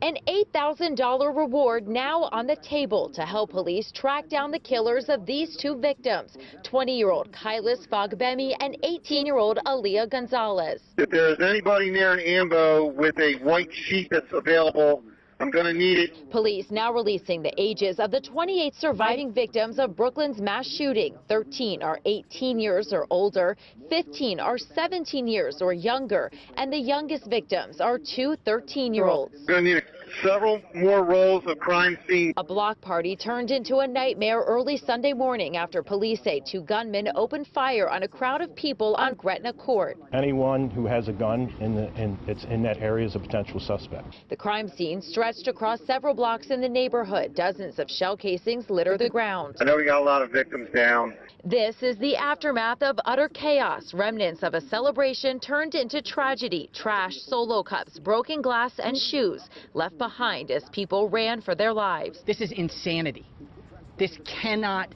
An $8,000 reward now on the table to help police track down the killers of these two victims, 20-year-old Kylis Fogbemi and 18-year-old Aaliyah Gonzalez. If there is anybody near an ambo with a white sheet that's available, I'm going to need it. Police now releasing the ages of the 28 surviving victims of Brooklyn's mass shooting. 13 are 18 years or older, 15 are 17 years or younger, and the youngest victims are two 13-year-olds. Going to need several more rolls of crime scene. A block party turned into a nightmare early Sunday morning after police say two gunmen opened fire on a crowd of people on Gretna Court. Anyone who has a gun it's in that area is a potential suspect. The crime scene stretched across several blocks in the neighborhood. Dozens of shell casings litter the ground. I know we got a lot of victims down. This is the aftermath of utter chaos. Remnants of a celebration turned into tragedy. Trash, Solo cups, broken glass, and shoes left behind as people ran for their lives. This is insanity. This cannot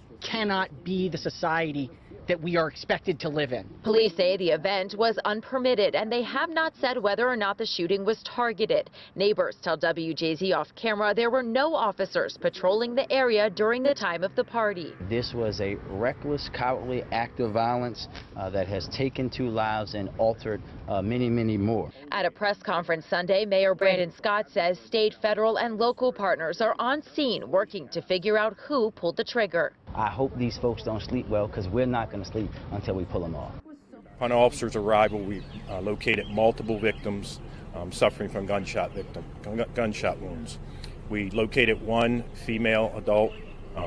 be the society that we are expected to live in. Police say the event was unpermitted, and they have not said whether or not the shooting was targeted. Neighbors tell WJZ off camera there were no officers patrolling the area during the time of the party. This was a reckless, cowardly act of violence that has taken two lives and altered many more. At a press conference Sunday, Mayor Brandon Scott says state, federal, and local partners are on scene working to figure out who pulled the trigger. I hope these folks don't sleep well, because we're not going to sleep until we pull them off. Upon officers' arrival, we located multiple victims suffering from gunshot wounds. We located one female adult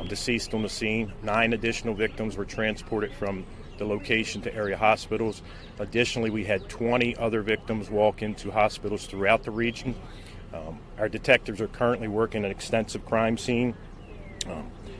deceased on the scene. 9 additional victims were transported from the location to area hospitals. Additionally, we had 20 other victims walk into hospitals throughout the region. Our detectives are currently working an extensive crime scene.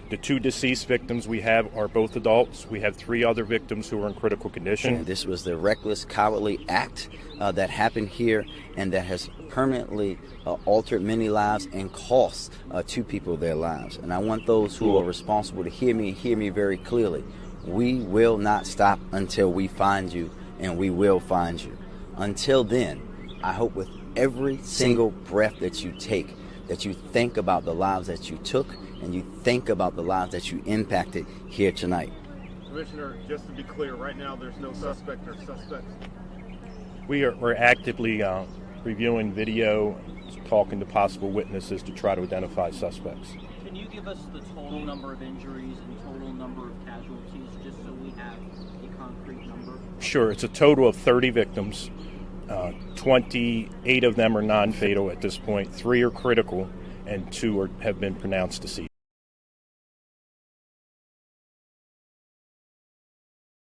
The 2 deceased victims we have are both adults. We have 3 other victims who are in critical condition. This was the reckless, cowardly act that happened here and that has permanently altered many lives and cost 2 people their lives. And I want those who are responsible to hear me very clearly. We will not stop until we find you, and we will find you. Until then, I hope with every single breath that you take, that you think about the lives that you took, and you think about the lives that you impacted here tonight. Commissioner, just to be clear, right now there's no suspect or suspects. We're actively reviewing video, talking to possible witnesses to try to identify suspects. Can you give us the total number of injuries and total number of casualties, just so we have a concrete number? Sure, it's a total of 30 victims. 28 of them are non-fatal at this point, 3 are critical, and 2 have been pronounced deceased.